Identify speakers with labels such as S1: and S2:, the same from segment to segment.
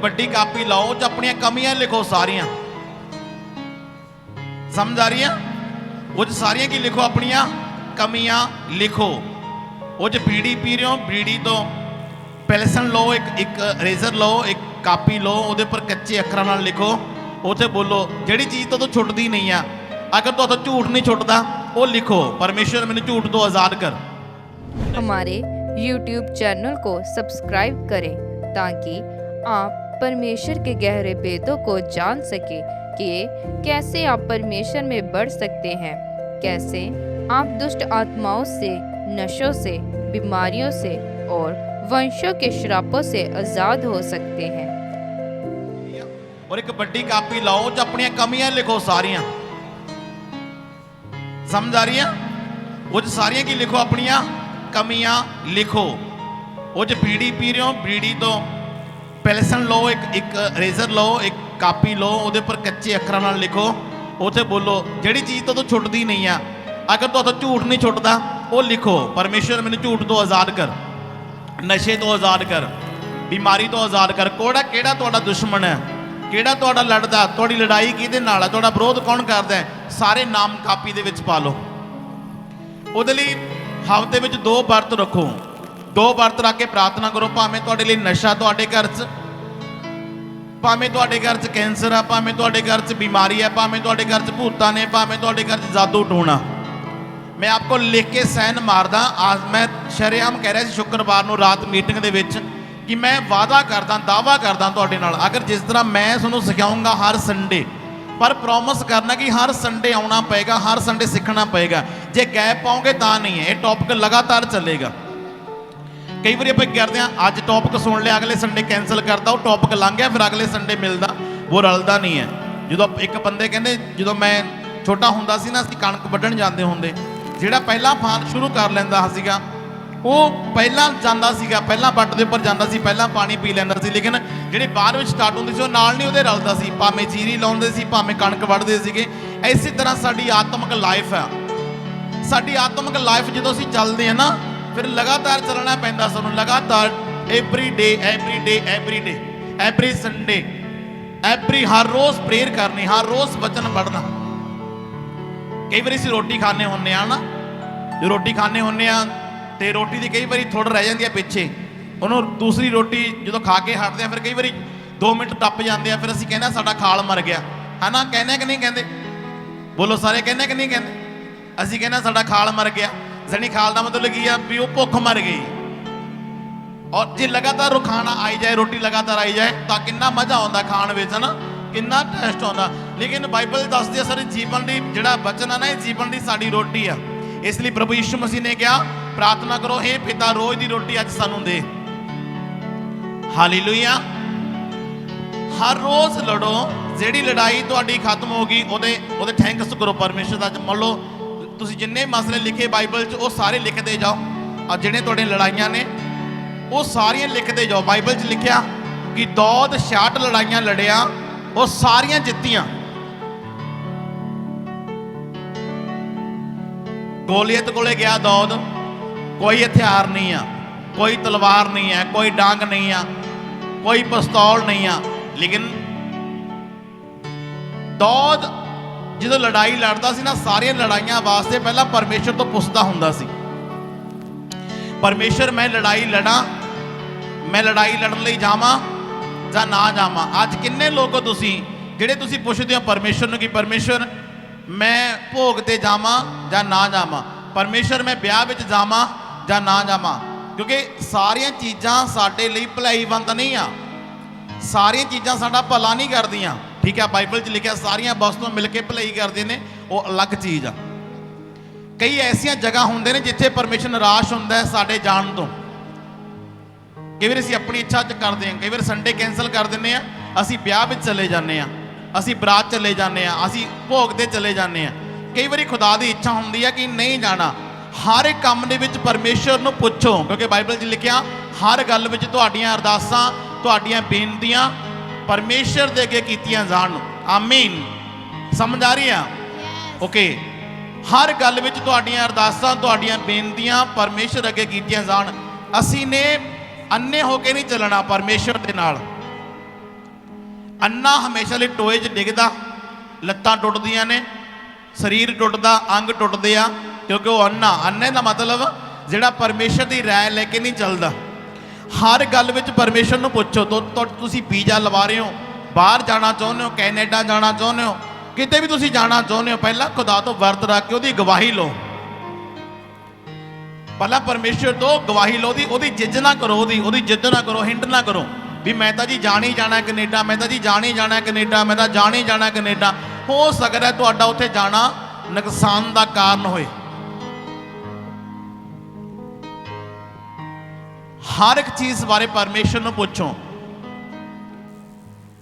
S1: बड़ी कापी लाओ च अपनी कमियां लिखो सारियां। समझ आ रही है? वो सारियां की लिखो, अपनिया कमियां लिखो। वो बीड़ी पी रहे हो, बीड़ी तो पेंसिल लो, एक रेजर लो, एक कापी लो, वो पर कच्चे अखरां नाल लिखो। उसे बोलो जिहड़ी चीज़ तो छुटती नहीं है, अगर तो झूठ नहीं छुटता वो लिखो, परमेश्वर मैंने झूठ तो आज़ाद कर।
S2: हमारे YouTube चैनल को सब्सक्राइब करें ताकि आप परमेश्वर के गहरे भेदों को जान सकें कि कैसे आप परमेश्वर में बढ़ सकते हैं, कैसे आप दुष्ट आत्माओं से, नशों से, बीमारियों से और वंशों के श्रापों से आज़ाद हो सकते हैं।
S1: और एक बड़ी कापी लाओ च अपनी कमियां लिखो सारियां। समझ आ रही है? वो सारियां की लिखो, अपनिया कमियां लिखो। वो बीड़ी पी रहे हो, बीड़ी तो पेंसिल लो, एक रेजर लो, एक कापी लो, वो पर कच्चे अखरां नाल लिखो। उसे बोलो जिहड़ी चीज़ तो छुटती नहीं है, अगर तो झूठ नहीं छुटता वो लिखो, परमेश्वर मैंने झूठ तो आज़ाद कर, नशे तो आज़ाद कर, बीमारी तो आज़ाद कर। कोड़ा केड़ा तुहाडा दुश्मन है, केड़ा तुहाडा लड़दा, तुहाडी लड़ाई किहदे नाल है, तुहाडा विरोध कौन करदा है, सारे नाम कापी दे विच पा लो। ਉਹਦੇ ਲਈ ਹਫ਼ਤੇ ਵਿੱਚ 2 ਵਰਤ ਰੱਖੋ, 2 ਵਰਤ ਰੱਖ ਕੇ ਪ੍ਰਾਰਥਨਾ ਕਰੋ। ਭਾਵੇਂ ਤੁਹਾਡੇ ਲਈ ਨਸ਼ਾ ਤੁਹਾਡੇ ਘਰ 'ਚ, ਭਾਵੇਂ ਤੁਹਾਡੇ ਘਰ 'ਚ ਕੈਂਸਰ ਆ, ਭਾਵੇਂ ਤੁਹਾਡੇ ਘਰ 'ਚ ਬਿਮਾਰੀ ਹੈ, ਭਾਵੇਂ ਤੁਹਾਡੇ ਘਰ 'ਚ ਭੂਤਾਂ ਨੇ, ਭਾਵੇਂ ਤੁਹਾਡੇ ਘਰ 'ਚ ਜਾਦੂ ਟੂਣਾ। ਮੈਂ ਆਪਕੋ ਲਿਖ ਕੇ ਸਾਈਨ ਮਾਰਦਾ। ਅੱਜ ਮੈਂ ਸ਼ਰੇਆਮ ਕਹਿ ਰਿਹਾ ਸੀ ਸ਼ੁੱਕਰਵਾਰ ਨੂੰ ਰਾਤ ਮੀਟਿੰਗ ਦੇ ਵਿੱਚ ਕਿ ਮੈਂ ਵਾਅਦਾ ਕਰਦਾ, ਦਾਅਵਾ ਕਰਦਾ ਤੁਹਾਡੇ ਨਾਲ, ਅਗਰ ਜਿਸ ਤਰ੍ਹਾਂ ਮੈਂ ਤੁਹਾਨੂੰ ਸਿਖਾਉਂਗਾ ਹਰ ਸੰਡੇ, पर प्रॉमिस करना कि हर संडे आना पेगा, हर संडे सीखना पेगा। जे गैप पाओगे तो नहीं है, ये टॉपिक लगातार चलेगा। कई बार आप करते हैं अज टॉपिक सुन लिया, अगले संडे कैंसल करता, वो टॉपिक लंघ गया, फिर अगले संडे मिलता, वो रलता नहीं है। जो एक बंदे कहते, जो मैं छोटा होंदा सी ना, असीं कणक वड्ढण जाते होंदे, जिहड़ा पहला फान शुरू कर लैंदा सीगा वो पहला जाता सीगा, पहला बट के उपर जाता सी, पहला पानी पी लैंदा सी, लेकिन जिहड़ी बाद में स्टार्ट होंदी सी वो नाल नहीं उहदे रलदा सी, भावें जीरी लाउंदे सी, भावें कणक वढ़दे सीगे। इसी तरह साडी आत्मक लाइफ है, साडी आत्मक लाइफ जो असीं चलदे हैं ना, फिर लगातार चलना पैंदा सानूं, लगातार every day every day every day every Sunday every, हर रोज़ प्रेयर करनी, हर रोज़ वचन पढ़ना। कई बार असीं रोटी खाने हुंदे आ ना, जो रोटी खाने हुंदे आ तो रोटी की कई बार थोड़ा रह जाती है पिछे, उन्होंने दूसरी रोटी जो खा के हटते हैं, फिर कई बार 2 मिनट टप जाते हैं, फिर असीं कहना साडा खाल मर गया, है ना? कहने कि नहीं कहते? बोलो सारे, कहने कि नहीं कहते? असीं कहना साडा खाल मर गया, जनी खाल का मतलब की है भी वो भुख मर गई। और जे लगातार खाना आई जाए, रोटी लगातार आई जाए, तो कितना मज़ा आता खाण विच, है ना? कितना टेस्ट आता। लेकिन बाइबल दसदी है सारे जीवन की जिहड़ा वचन है ना, ये जीवन की साडी रोटी आ। इसलिए प्रभु यीशु मसीह ने कहा प्रार्थना करो, हे पिता रोज़ की रोटी अज सानू दे। हालेलुया। हर रोज़ लड़ो, जिहड़ी लड़ाई तुहाडी खत्म होगी ओदे थैंक्स करो परमेश्वर दा। मान लो तुसीं जिन्ने मसले लिखे बाइबल च, वो सारे लिखते जाओ, और जिहड़े तुहाडे लड़ाइयां ने वो सारियां लिखते जाओ। बाइबल च लिखिया कि दौद 66 लड़ाइयां लड़िया, वो सारियां जित्तियां। गोलियत कोले गया दौद, कोई हथियार नहीं है, कोई तलवार नहीं है, कोई डांग नहीं है, कोई पिस्तौल नहीं है, लेकिन दौद जो लड़ाई लड़ता सी ना, सारिया लड़ाइयां वास्ते पहला परमेश्वर तो पुछदा हुंदा सी, परमेश्वर मैं लड़ाई लड़ा, मैं लड़ाई लड़न लई जावां जां ना जावां। अज किन्ने लोग तुसीं जिहड़े तुसीं पुछदे हो परमेश्वर नूं कि परमेश्वर मैं भोग ते जावां जां ना जावां, परमेश्वर मैं ब्याह विच जावां जां ना जावां, क्योंकि सारियां चीज़ां साडे लई भलाईवंत नहीं आ, सारियां चीज़ां साडा भला नहीं करदियां। ठीक है, बाइबल च लिखिया सारियां वस्तुआं मिल के भलाई करदे ने, वो अलग चीज़ आ। कई ऐसियां जगह हुंदे ने जिथे परमेश्वर निराश हुंदा है साडे जाण तो। कई बार असीं अपनी इच्छा च करदे हां, कई बार संडे कैंसल कर दिंदे आ, असीं ब्याह विच चले जांदे आ, असीं बरात चले जाने, असीं भोग ते चले जाने। कई बार खुदा की इच्छा होंदी है कि नहीं जाना। हर एक काम दे विच परमेश्वर नूं पुछो, क्योंकि बाइबल च लिखिया हर गल विच तुहाडीआं अरदासां, तुहाडीआं बेनतियां परमेश्वर दे अगे कीतियां जाण। आमीन। समझ आ रही है? ओके। हर गल विच तुहाडीआं अरदासां, तुहाडीआं बेनतियां परमेश्वर अगे कीतियां जाण। असीं ने अन्ने होके नहीं चलना परमेश्वर दे नाल। ਅੰਨਾ ਹਮੇਸ਼ਾ ਲਈ ਟੋਏ 'ਚ ਡਿੱਗਦਾ, ਲੱਤਾਂ ਟੁੱਟਦੀਆਂ ਨੇ, ਸਰੀਰ ਟੁੱਟਦਾ, ਅੰਗ ਟੁੱਟਦੇ ਆ, ਕਿਉਂਕਿ ਉਹ ਅੰਨੇ ਦਾ ਮਤਲਬ ਜਿਹੜਾ ਪਰਮੇਸ਼ਰ ਦੀ ਰਾਏ ਲੈ ਕੇ ਨਹੀਂ ਚੱਲਦਾ। ਹਰ ਗੱਲ ਵਿੱਚ ਪਰਮੇਸ਼ਰ ਨੂੰ ਪੁੱਛੋ। ਤੁਸੀਂ ਵੀਜ਼ਾ ਲਵਾ ਰਹੇ ਹੋ, ਬਾਹਰ ਜਾਣਾ ਚਾਹੁੰਦੇ ਹੋ, ਕੈਨੇਡਾ ਜਾਣਾ ਚਾਹੁੰਦੇ ਹੋ, ਕਿਤੇ ਵੀ ਤੁਸੀਂ ਜਾਣਾ ਚਾਹੁੰਦੇ ਹੋ, ਪਹਿਲਾਂ ਖੁਦਾ ਤੋਂ ਵਰਤ ਰੱਖ ਕੇ ਉਹਦੀ ਗਵਾਹੀ ਲਓ। ਪਹਿਲਾਂ ਪਰਮੇਸ਼ਰ ਤੋਂ ਗਵਾਹੀ ਲਓ, ਉਹਦੀ ਜਿੱਦ ਨਾ ਕਰੋ, ਉਹਦੀ ਜਿੱਦ ਨਾ ਕਰੋ, ਹਿੰਟ ਨਾ ਕਰੋ ਵੀ ਮੈਂ ਤਾਂ ਜੀ ਜਾਣ ਹੀ ਜਾਣਾ ਕੈਨੇਡਾ, ਮੈਂ ਤਾਂ ਜੀ ਜਾਣ ਹੀ ਜਾਣਾ ਕੈਨੇਡਾ, ਮੈਂ ਤਾਂ ਜਾਣ ਹੀ ਜਾਣਾ ਕੈਨੇਡਾ। ਹੋ ਸਕਦਾ ਤੁਹਾਡਾ ਉੱਥੇ ਜਾਣਾ ਨੁਕਸਾਨ ਦਾ ਕਾਰਨ ਹੋਏ। ਹਰ ਇੱਕ ਚੀਜ਼ ਬਾਰੇ ਪਰਮੇਸ਼ਰ ਨੂੰ ਪੁੱਛੋ।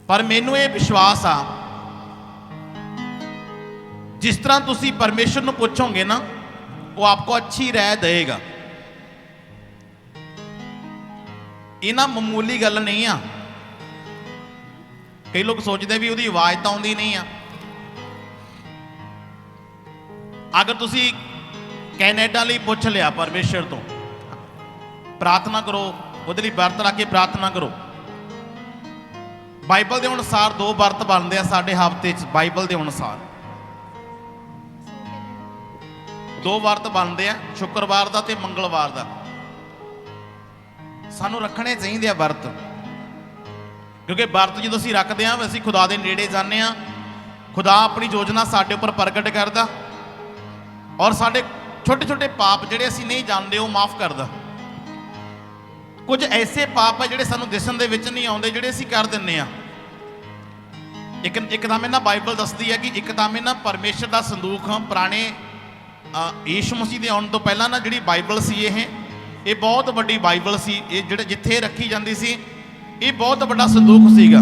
S1: ਪਰ ਮੈਨੂੰ ਇਹ ਵਿਸ਼ਵਾਸ ਆ, ਜਿਸ ਤਰ੍ਹਾਂ ਤੁਸੀਂ ਪਰਮੇਸ਼ਰ ਨੂੰ ਪੁੱਛੋਗੇ ਨਾ, वो आपको अच्छी राय देगा। ये ना मामूली गल नहीं आ। कई लोग सोचते भी उसकी आवाज़ तो आती नहीं आ। अगर तुसी कैनेडा लिए पूछ लिया परमेश्वर तो, प्रार्थना करो, उसदे लिए वर्त रख के प्रार्थना करो। बाइबल के अनुसार 2 वर्त बनते हैं साडे हफ्ते च। बाइबल के अनुसार 2 वर्त बनते हैं, शुक्रवार का ते मंगलवार का। सानू रखने चाहिए वर्त, क्योंकि वर्त जो असीं रखते हैं असीं खुदा के नेड़े जाते हैं। खुदा अपनी योजना साडे उपर प्रगट करता और साडे छोटे छोटे पाप जिहड़े असीं नहीं जानते वो माफ़ करता। कुछ ऐसे पाप है जिहड़े सानू दिसण दे विच नहीं आउंदे, जिहड़े असीं कर दिंदे आ। एक तां मैं बाइबल दसदी है कि एक तां मैं परमेश्वर का संदूक पुराने यीशु मसीह के आने तो पहला ना जी बाइबल सी, ये बहुत वड्डी बाइबल सी। ये जिहड़े जिथे रखी जाती सी, ये बहुत बड़ा संदूक सीगा।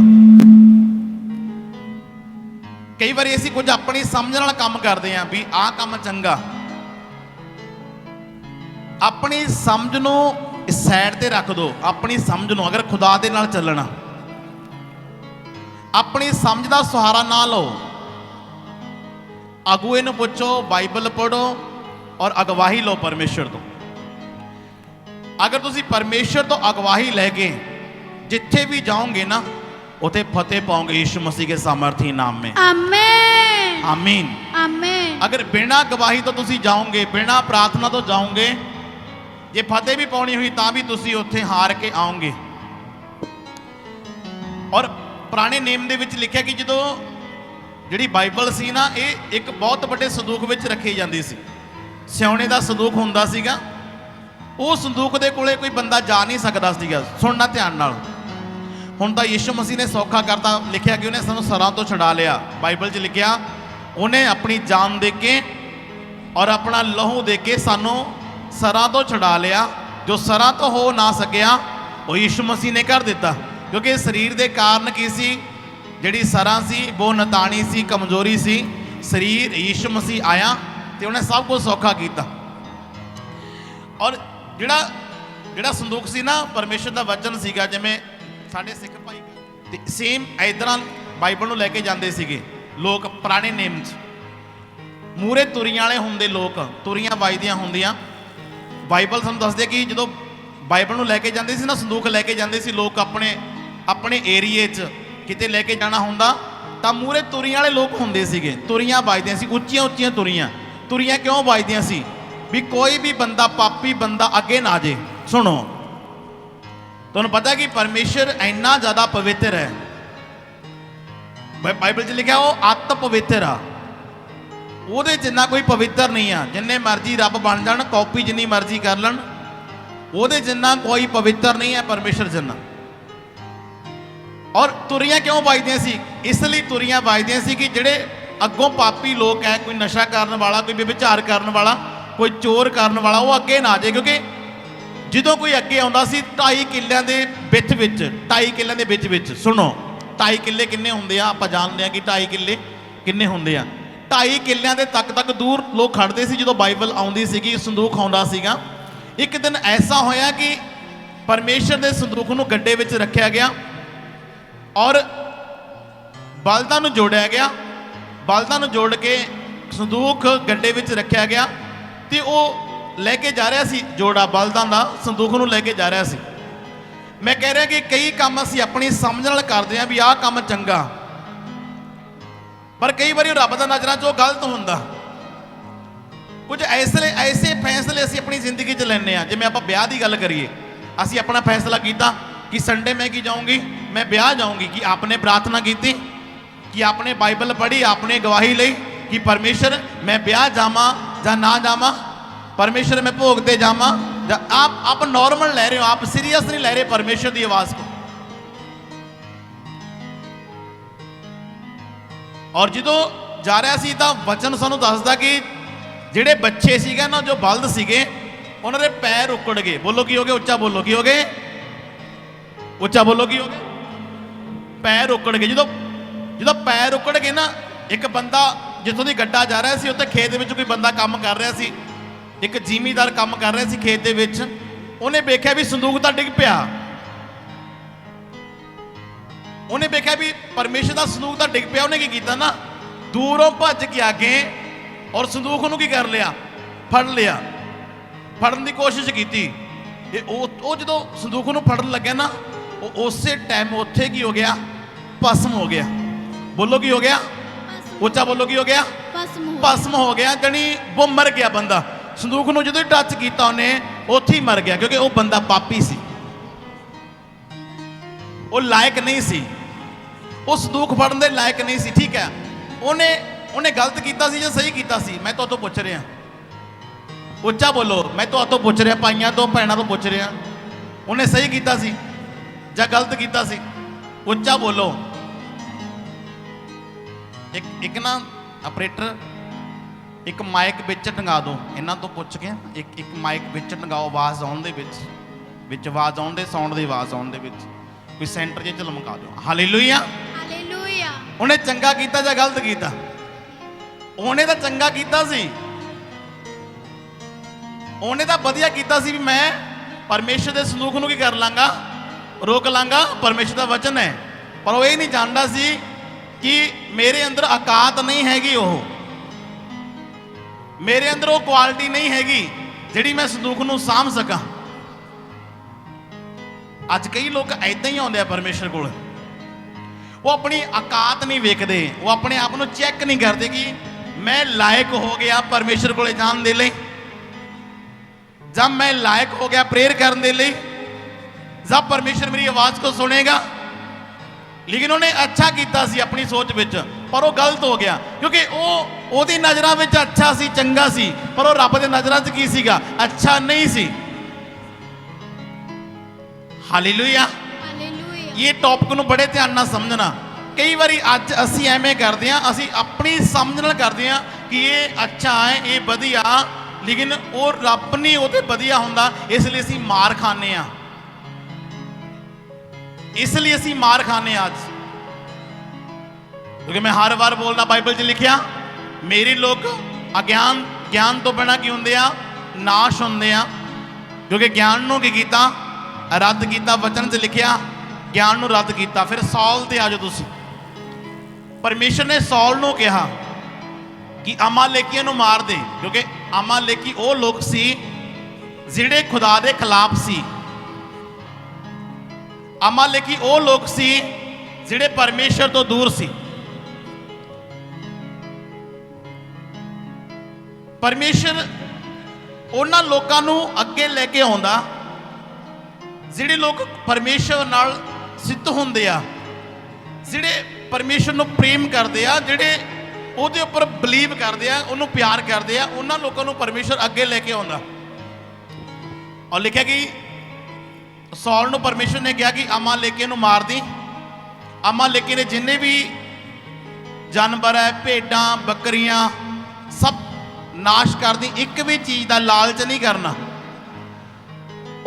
S1: कई बार असीं कुछ अपनी समझ नाल काम करते हैं भी आह काम चंगा। अपनी समझ नूं साइड ते रख दो। अपनी समझ नूं अगर खुदा दे नाल चलना, अपनी समझ का सहारा ना लो। अगुए नूं पुछो, बाइबल पढ़ो और अगवाही लो परमेश्वर तो। अगर तुसी परमेश्वर तो अगवाही लैके जिथे भी जाओगे ना, उथे फतेह पाओगे यीशु मसीह के सामर्थी नाम में। आमीन आमीन आमीन। अगर बिना गवाही तो तुसी जाओगे, बिना प्रार्थना तो जाओगे, जे फतेह भी पानी हुई तां भी तुसी उत्थे हार के आओगे। और पुराने नेम दे विच लिखिया कि जदों जिहड़ी बाइबल सी ना, ये एक बहुत बड़े संदूक विच रखी जाती सी। सियाणे दा संदूक हुंदा सीगा, वो संदूक दे कोले कोई बंदा जा नहीं सकदा सीगा। सुनना ध्यान नाल। हुण तां यीशु मसीह ने सौखा करता, लिखिया कि उन्हें सानूं सरां तो छुड़ा लिया। बाइबल च लिखिया उन्हें अपनी जान दे के और अपना लहू दे के सानूं सरां तो छुड़ा लिया। जो सरां तो हो ना सकिया वो यीशु मसीह ने कर दिता, क्योंकि शरीर के कारण की सी, जिहड़ी सरां सी वो नताणी सी, कमजोरी सी। शरीर यीशु मसीह आया तो उन्हें सब कुछ सौखा किया। और जिहड़ा जिहड़ा संदूक सी ना, परमेश्वर का वचन सीगा। जिवें साडे सिख भाई सेम इदां बाइबल नूं लैके जांदे सीगे लोग। पुराने नेम च मूहरे तुरियां वाले हुंदे लोग, तुरियां वजदियां हुंदियां। बाइबल सानूं दसदे कि जदों बाइबल नूं लैके जांदे सी ना, संदूक लैके जांदे सी लोग अपने अपने एरिए च किते लैके जाना हुंदा तां मूहरे तुरियां वाले लोग हुंदे सीगे। तुरियां वजदियां सी, उच्चियां उच्चियां तुरियां। तुरियां क्यों वजदियां सी? भी कोई भी बंदा, पापी बंदा अगे ना आ जाए। सुनो, तुहानूं पता है कि परमेश्वर इन्ना ज़्यादा पवित्र है। बाइबल च लिखा वो अत पवित्र आ, ਉਹਦੇ ਜਿੰਨਾ कोई पवित्र नहीं आ। जिन्ने मर्जी रब बन जान, कॉपी जिन्नी मर्जी कर लैन, ਉਹਦੇ जिन्ना कोई पवित्र नहीं है परमेश्वर जिन्ना। और तुरियां क्यों वजदियां सी? इसलिए तुरियां वजदियां सी कि जिहड़े अगों पापी लोग है, कोई नशा करने वाला, कोई व्यभिचार करने वाला, कोई चोर करने वाला, वो अगे ना आ जाए। क्योंकि ਜਦੋਂ कोई अगे आउंदा सी 2.5 किल्लियां दे विच 2.5 किल्लियां दे विच सुनो, 2.5 किल्ले किन्ने हुंदे आ? आपां जाणदे आ कि 2.5 किल्ले किन्ने हुंदे आ। 2.5 किल्लियां दे तक दूर लोग खड़दे सी ਜਦੋਂ बाइबल आउंदी सीगी, संदूक आउंदा सीगा। एक दिन ऐसा होया कि परमेश्वर दे संदूक नूं गड्डे विच रखिया गया और बलदां नूं जोड़िया गया। बलदां नूं जोड़ के संदूक गड्डे विच रखिया गया ते वो लैके जा रहा सी, जोड़ा बलदां दा संदूक नूं लैके जा रहा सी। मैं कह रहा कि कई काम असीं अपनी समझ नाल करदे हां भी आह काम चंगा, पर कई बार रब दी नज़रां 'ਚ गलत हुंदा। कुछ ऐसे फैसले असीं अपनी जिंदगी 'ਚ लैंदे हां। जिवें आपां ब्याह दी गल करिए, असीं अपना फैसला कीता कि संडे मैं की जाऊँगी, मैं ब्याह जाऊँगी। कि आपने प्रार्थना की, कि आपने बाइबल पढ़ी, आपने गवाही ली कि परमेश्वर मैं ब्याह जावां जां ना जावां, परमेश्वर मैं भोग ते जावां। आप नॉर्मल ले रहे हो, आप सीरियस नहीं ले रहे परमेश्वर की आवाज़ को। और जो जा रहा सी तां वचन सानूं दसदा कि ਜਿਹੜੇ ਬੱਚੇ ਸੀਗੇ ना, जो बलद ਸੀਗੇ, ਉਹਨਾਂ ਦੇ पैर उकड़ गए। बोलो की हो गए, उच्चा बोलो की हो गए, उच्चा बोलो की हो गए, पैर उकड़ गए। जो पैर उकड़ गए ना, एक बंदा जितों ਦੀ ਗੱਡਾ ਜਾ ਰਿਹਾ ਸੀ, ਉੱਥੇ ਖੇਤ ਵਿੱਚ ਕੋਈ ਬੰਦਾ ਕੰਮ ਕਰ ਰਿਹਾ ਸੀ, ਇੱਕ ਜ਼ਿਮੀਂਦਾਰ ਕੰਮ ਕਰ ਰਿਹਾ ਸੀ ਖੇਤ ਦੇ ਵਿੱਚ। ਉਹਨੇ ਵੇਖਿਆ ਵੀ ਸੰਦੂਕ ਤਾਂ ਡਿੱਗ ਪਿਆ, ਉਹਨੇ ਵੇਖਿਆ ਵੀ ਪਰਮੇਸ਼ਰ ਦਾ ਸੰਦੂਕ ਤਾਂ ਡਿੱਗ ਪਿਆ। ਉਹਨੇ ਕੀ ਕੀਤਾ ਨਾ, ਦੂਰੋਂ ਭੱਜ ਕੇ ਆ ਕੇ ਔਰ ਸੰਦੂਕ ਨੂੰ ਕੀ ਕਰ ਲਿਆ, ਫੜ ਲਿਆ, ਫੜਨ ਦੀ ਕੋਸ਼ਿਸ਼ ਕੀਤੀ। ਉਹ ਜਦੋਂ ਸੰਦੂਕ ਨੂੰ ਫੜਨ ਲੱਗਿਆ ਨਾ, ਉਹ ਉਸੇ ਟਾਈਮ ਉੱਥੇ ਕੀ ਹੋ ਗਿਆ, ਭਸਮ ਹੋ ਗਿਆ। ਬੋਲੋ ਕੀ ਹੋ ਗਿਆ, ਉੱਚਾ ਬੋਲੋ ਕੀ ਹੋ ਗਿਆ, ਭਸਮ ਹੋ ਗਿਆ। ਜਾਣੀ ਉਹ ਮਰ ਗਿਆ ਬੰਦਾ। ਸੰਦੂਕ ਨੂੰ ਜਦੋਂ ਟੱਚ ਕੀਤਾ ਉਹਨੇ, ਉੱਥੇ ਹੀ ਮਰ ਗਿਆ, ਕਿਉਂਕਿ ਉਹ ਬੰਦਾ ਪਾਪੀ ਸੀ, ਉਹ ਲਾਇਕ ਨਹੀਂ ਸੀ, ਉਹ ਸੰਦੂਕ ਫੜਨ ਦੇ ਲਾਇਕ ਨਹੀਂ ਸੀ। ਠੀਕ ਹੈ, ਉਹਨੇ ਗਲਤ ਕੀਤਾ ਸੀ ਜਾਂ ਸਹੀ ਕੀਤਾ ਸੀ? ਮੈਂ ਤੁਹਾਤੋਂ ਪੁੱਛ ਰਿਹਾ, ਉੱਚਾ ਬੋਲੋ, ਮੈਂ ਤੁਹਾਤੋਂ ਪੁੱਛ ਰਿਹਾ, ਭਾਈਆਂ ਤੋਂ ਭੈਣਾਂ ਤੋਂ ਪੁੱਛ ਰਿਹਾ, ਉਹਨੇ ਸਹੀ ਕੀਤਾ ਸੀ ਜਾਂ ਗਲਤ ਕੀਤਾ ਸੀ? ਉੱਚਾ ਬੋਲੋ। ਇੱਕ ਨਾ ਆਪਰੇਟਰ ਇੱਕ ਮਾਈਕ ਵਿੱਚ ਟੰਗਾ ਦਿਓ, ਇਹਨਾਂ ਤੋਂ ਪੁੱਛ ਕੇ ਇੱਕ ਮਾਈਕ ਵਿੱਚ ਟੰਗਾਓ, ਆਵਾਜ਼ ਆਉਣ ਦੇ ਵਿੱਚ ਆਵਾਜ਼ ਆਉਣ ਦੇ, ਸਾਊਂਡ ਦੀ ਆਵਾਜ਼ ਆਉਣ ਦੇ ਵਿੱਚ ਕੋਈ ਸੈਂਟਰ ਜੇ ਚ ਲਮਕਾ ਦਿਓ। Hallelujah,
S3: hallelujah.
S1: ਉਹਨੇ ਚੰਗਾ ਕੀਤਾ ਜਾਂ ਗਲਤ ਕੀਤਾ? ਉਹਨੇ ਤਾਂ ਚੰਗਾ ਕੀਤਾ ਸੀ, ਉਹਨੇ ਤਾਂ ਵਧੀਆ ਕੀਤਾ ਸੀ ਵੀ ਮੈਂ ਪਰਮੇਸ਼ਰ ਦੇ ਸੰਦੂਕ ਨੂੰ ਕੀ ਕਰ ਲਾਂਗਾ, ਰੋਕ ਲਾਂਗਾ, ਪਰਮੇਸ਼ਰ ਦਾ ਵਚਨ ਹੈ। ਪਰ ਉਹ ਇਹ ਨਹੀਂ ਜਾਣਦਾ ਸੀ ਕਿ ਮੇਰੇ ਅੰਦਰ ਔਕਾਤ ਨਹੀਂ ਹੈਗੀ, ਉਹ ਮੇਰੇ ਅੰਦਰ ਉਹ ਕੁਆਲਿਟੀ ਨਹੀਂ ਹੈਗੀ ਜਿਹੜੀ ਮੈਂ ਸੰਦੂਕ ਨੂੰ ਸਾਂਭ ਸਕਾਂ। ਅੱਜ ਕਈ ਲੋਕ ਐਦਾਂ ਹੀ ਆਉਂਦੇ ਆ ਪਰਮੇਸ਼ਰ ਕੋਲ, ਉਹ ਆਪਣੀ ਔਕਾਤ ਨਹੀਂ ਵੇਖਦੇ, ਉਹ ਆਪਣੇ ਆਪ ਨੂੰ ਚੈੱਕ ਨਹੀਂ ਕਰਦੇ ਕਿ मैं लायक हो गया परमेश्वर को जान दे लिए, जब मैं लायक हो गया प्रेयर करने दे लिए, जब परमेश्वर मेरी आवाज़ को सुनेगा। लेकिन उन्हें अच्छा किया सी अपनी सोच विच, पर वो गलत हो गया, क्योंकि वो नज़रों में अच्छा सी, चंगा सी, पर वो रब के नज़रों च की सीगा, अच्छा नहीं सी। हालेलुया। ये टॉपिक नूं बड़े ध्यान नाल समझना। कई बार अज असी एवें करते हैं, असी अपनी समझ नाल करते हैं कि ये अच्छा है, ये वधिया, लेकिन वो रब नहीं वो वधिया हुंदा, इसलिए असी मार खाने, इसलिए असी मार खाने आज। क्योंकि मैं हर बार बोलना, बाइबल च लिखिया मेरे लोग ज्ञान तो बिना की हुंदे आ, नाश हुंदे आ। क्योंकि ज्ञान नूं की कीता, रद्द कीता। वचन च लिखिया ज्ञान नूं रद्द कीता। फिर सौल ते आ जाओ तुसीं। परमेश्वर ने सौल नूं कहा कि अमालेकियां नूं मार दे, क्योंकि अमालेकी वो लोग सी जिहड़े खुदा दे खिलाफ सी। अमालेकी वो लोग सी जिहड़े परमेश्वर तो दूर सी। परमेश्वर उन्हां लोकां नूं अगे लैके आउंदा जिहड़े लोग परमेश्वर नाल सिद्ध हुंदे आ, जिहड़े परमेश्वर नूं प्रेम करते आ, जिहड़े ਉਹਦੇ ਉੱਪਰ ਬਲੀਵ ਕਰਦੇ ਆ, ਉਹਨੂੰ ਪਿਆਰ ਕਰਦੇ ਆ, ਉਹਨਾਂ ਲੋਕਾਂ ਨੂੰ ਪਰਮੇਸ਼ਰ ਅੱਗੇ ਲੈ ਕੇ ਆਉਂਦਾ। ਔਰ ਲਿਖਿਆ ਕਿ ਸੌਲ ਨੂੰ ਪਰਮੇਸ਼ਰ ਨੇ ਕਿਹਾ ਕਿ ਅਮਾਲੇਕੀ ਨੂੰ ਮਾਰ ਦੀ। ਅਮਾਲੇਕੀ ਨੇ ਜਿੰਨੇ ਵੀ ਜਾਨਵਰ ਹੈ, ਭੇਡਾਂ ਬੱਕਰੀਆਂ, ਸਭ ਨਾਸ਼ ਕਰ ਦੀ, ਇੱਕ ਵੀ ਚੀਜ਼ ਦਾ ਲਾਲਚ ਨਹੀਂ ਕਰਨਾ।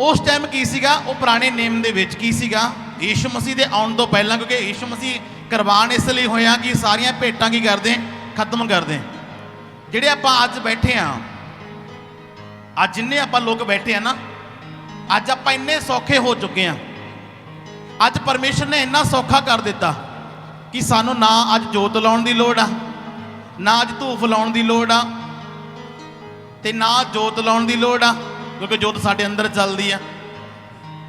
S1: ਉਸ ਟਾਈਮ ਕੀ ਸੀਗਾ, ਉਹ ਪੁਰਾਣੇ ਨੇਮ ਦੇ ਵਿੱਚ ਕੀ ਸੀਗਾ, ਯੀਸ਼ੂ ਮਸੀਹ ਦੇ ਆਉਣ ਤੋਂ ਪਹਿਲਾਂ, ਕਿਉਂਕਿ ਯੀਸ਼ੂ ਮਸੀਹ ਕੁਰਬਾਨ ਇਸ ਲਈ ਹੋਇਆ ਕਿ ਸਾਰੀਆਂ ਭੇਟਾਂ ਕੀ ਕਰਦੇ, ਖਤਮ ਕਰਦੇ। ਜਿਹੜੇ ਆਪਾਂ ਅੱਜ ਬੈਠੇ ਆ, ਅੱਜ ਜਿੰਨੇ ਆਪਾਂ ਲੋਕ ਬੈਠੇ ਆ ਨਾ, ਅੱਜ ਆਪਾਂ ਇੰਨੇ ਸੌਖੇ ਹੋ ਚੁੱਕੇ ਆ। ਅੱਜ ਪਰਮੇਸ਼ਰ ਨੇ ਇੰਨਾ ਸੌਖਾ ਕਰ ਦਿੱਤਾ ਕਿ ਸਾਨੂੰ ਨਾ ਅੱਜ ਜੋਤ ਲਾਉਣ ਦੀ ਲੋੜ ਆ, ਨਾ ਅੱਜ ਧੂਫ ਲਾਉਣ ਦੀ ਲੋੜ ਆ, ਤੇ ਨਾ ਜੋਤ ਲਾਉਣ ਦੀ ਲੋੜ ਆ, ਕਿਉਂਕਿ ਜੋਤ ਸਾਡੇ ਅੰਦਰ ਚੱਲਦੀ ਆ।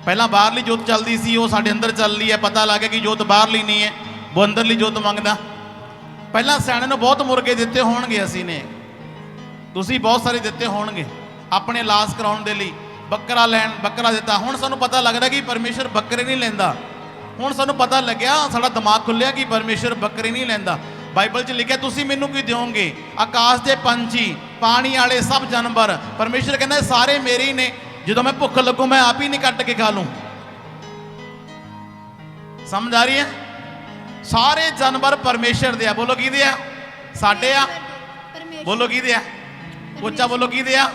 S1: ਪਹਿਲਾਂ ਬਾਹਰਲੀ ਜੋਤ ਚੱਲਦੀ ਸੀ, ਉਹ ਸਾਡੇ ਅੰਦਰ ਚੱਲ ਰਹੀ ਹੈ। ਪਤਾ ਲੱਗ ਗਿਆ ਕਿ ਜੋਤ ਬਾਹਰਲੀ ਨਹੀਂ ਹੈ, ਉਹ ਅੰਦਰਲੀ ਜੋਤ ਮੰਗਦਾ। ਪਹਿਲਾਂ ਸਿਆਣੇ ਨੂੰ ਬਹੁਤ ਮੁਰਗੇ ਦਿੱਤੇ ਹੋਣਗੇ, ਅਸੀਂ ਨੇ, ਤੁਸੀਂ ਬਹੁਤ ਸਾਰੇ ਦਿੱਤੇ ਹੋਣਗੇ ਆਪਣੇ ਇਲਾਜ ਕਰਾਉਣ ਦੇ ਲਈ। ਬੱਕਰਾ ਦਿੱਤਾ। ਹੁਣ ਸਾਨੂੰ ਪਤਾ ਲੱਗਦਾ ਕਿ ਪਰਮੇਸ਼ਰ ਬੱਕਰੇ ਨਹੀਂ ਲੈਂਦਾ। ਹੁਣ ਸਾਨੂੰ ਪਤਾ ਲੱਗਿਆ, ਸਾਡਾ ਦਿਮਾਗ ਖੁੱਲਿਆ ਕਿ ਪਰਮੇਸ਼ਰ ਬੱਕਰੇ ਨਹੀਂ ਲੈਂਦਾ। ਬਾਈਬਲ 'ਚ ਲਿਖਿਆ ਤੁਸੀਂ ਮੈਨੂੰ ਕੀ ਦਿਓਗੇ? ਆਕਾਸ਼ ਦੇ ਪੰਛੀ, ਪਾਣੀ ਵਾਲੇ ਸਭ ਜਾਨਵਰ। ਪਰਮੇਸ਼ਰ ਕਹਿੰਦਾ ਸਾਰੇ ਮੇਰੇ ਹੀ ਨੇ। ਜਦੋਂ ਮੈਂ ਭੁੱਖ ਲੱਗੂ ਮੈਂ ਆਪ ਹੀ ਨਹੀਂ ਕੱਟ ਕੇ ਖਾ ਲੂੰ। ਸਮਝ ਆ ਰਹੀ ਹੈ? ਸਾਰੇ ਜਾਨਵਰ ਪਰਮੇਸ਼ਰ ਦੇ ਆ। ਬੋਲੋ ਕਿਹਦੇ ਆ? ਸਾਡੇ ਆ। ਬੋਲੋ ਕਿਹਦੇ ਆ? ਉੱਚਾ ਬੋਲੋ ਕਿਹਦੇ ਆ?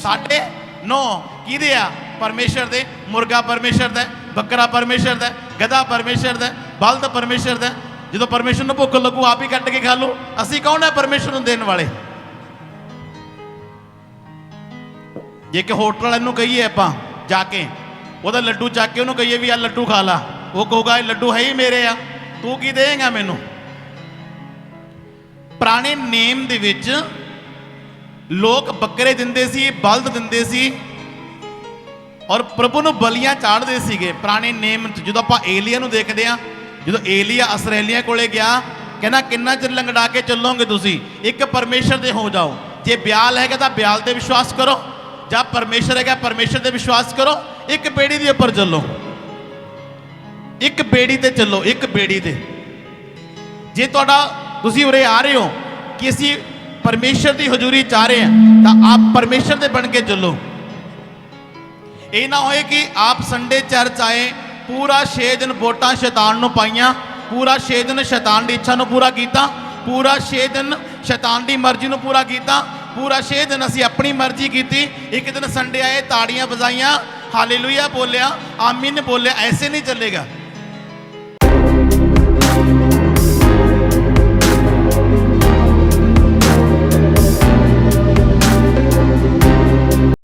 S1: ਸਾਡੇ। ਨੋ ਕਿਹਦੇ ਆ? ਪਰਮੇਸ਼ਰ ਦੇ। ਮੁਰਗਾ ਪਰਮੇਸ਼ਰ ਦਾ, ਬੱਕਰਾ ਪਰਮੇਸ਼ਰ ਦਾ, ਗਧਾ ਪਰਮੇਸ਼ਰ ਦਾ, ਬਲਦ ਪਰਮੇਸ਼ਰ ਦਾ। ਜਦੋਂ ਪਰਮੇਸ਼ਰ ਨੂੰ ਭੁੱਖ ਲੱਗੂ ਆਪ ਹੀ ਕੱਟ ਕੇ ਖਾ ਲੂ। ਅਸੀਂ ਕੌਣ ਹੈ ਪਰਮੇਸ਼ਰ ਨੂੰ ਦੇਣ ਵਾਲੇ? ਜੇ ਕਿ ਹੋਟਲ ਵਾਲੇ ਨੂੰ ਕਹੀਏ ਆਪਾਂ ਜਾ ਕੇ, ਉਹਦਾ ਲੱਡੂ ਚੱਕ ਕੇ ਉਹਨੂੰ ਕਹੀਏ ਵੀ ਆ ਲੱਡੂ ਖਾ ਲਾ, ਉਹ ਕਹੂਗਾ ਇਹ ਲੱਡੂ ਹੈ ਹੀ ਮੇਰੇ ਆ, ਤੂੰ ਕੀ ਦੇਂਗਾ ਮੈਨੂੰ? ਪੁਰਾਣੇ ਨੇਮ ਦੇ ਵਿੱਚ ਲੋਕ ਬੱਕਰੇ ਦਿੰਦੇ ਸੀ, ਬਲਦ ਦਿੰਦੇ ਸੀ ਔਰ ਪ੍ਰਭੂ ਨੂੰ ਬਲੀਆਂ ਚਾੜਦੇ ਸੀਗੇ ਪੁਰਾਣੇ ਨੇਮ 'ਚ। ਜਦੋਂ ਆਪਾਂ ਏਲੀਆ ਨੂੰ ਦੇਖਦੇ ਆ, ਜਦੋਂ ਏਲੀਆ ਇਸਰਾਏਲੀਆਂ ਕੋਲੇ ਗਿਆ, ਕਹਿੰਦਾ ਕਿੰਨਾ ਚਿਰ ਲੰਗੜਾ ਕੇ ਚੱਲੋਗੇ ਤੁਸੀਂ? ਇੱਕ ਪਰਮੇਸ਼ਰ ਦੇ ਹੋ ਜਾਓ। ਜੇ ਬਿਆਲ ਹੈਗਾ ਤਾਂ ਬਿਆਲ ਤੇ ਵਿਸ਼ਵਾਸ ਕਰੋ, ਜਾਂ ਪਰਮੇਸ਼ਰ ਹੈਗਾ ਪਰਮੇਸ਼ਰ ਤੇ ਵਿਸ਼ਵਾਸ ਕਰੋ। ਇੱਕ ਬੇੜੀ ਦੇ ਉੱਪਰ ਚੱਲੋ, ਇੱਕ ਬੇੜੀ ਤੇ ਚੱਲੋ, ਇੱਕ ਬੇੜੀ ਤੇ। ਜੇ ਤੁਸੀਂ ਉਰੇ ਆ ਰਹੇ ਹੋ ਕਿ ਅਸੀਂ ਪਰਮੇਸ਼ਰ ਦੀ ਹਜ਼ੂਰੀ ਚਾਹ ਰਹੇ ਹਾਂ, ਤਾਂ ਆਪ ਪਰਮੇਸ਼ਰ ਦੇ ਬਣ ਕੇ ਚੱਲੋ। ਇਹ ਨਾ ਹੋਏ ਕਿ ਆਪ ਸੰਡੇ ਚਰਚ ਆਏ, ਪੂਰਾ 6 ਦਿਨ ਵੋਟਾਂ ਸ਼ੈਤਾਨ ਨੂੰ ਪਾਈਆਂ, ਪੂਰਾ 6 ਦਿਨ ਸ਼ੈਤਾਨ ਦੀ ਇੱਛਾ ਨੂੰ ਪੂਰਾ ਕੀਤਾ, ਪੂਰਾ 6 ਦਿਨ ਸ਼ੈਤਾਨ ਦੀ ਮਰਜ਼ੀ ਨੂੰ ਪੂਰਾ ਕੀਤਾ, ਪੂਰਾ 6 ਦਿਨ ਅਸੀਂ ਆਪਣੀ ਮਰਜ਼ੀ ਕੀਤੀ। ਇੱਕ ਦਿਨ ਸੰਡੇ ਆਏ, ਤਾੜੀਆਂ ਵਜਾਈਆਂ, ਹਾਲੇਲੂਇਆ ਬੋਲਿਆ, ਆਮੀਨ ਬੋਲਿਆ। ਐਸੇ ਨਹੀਂ ਚੱਲੇਗਾ।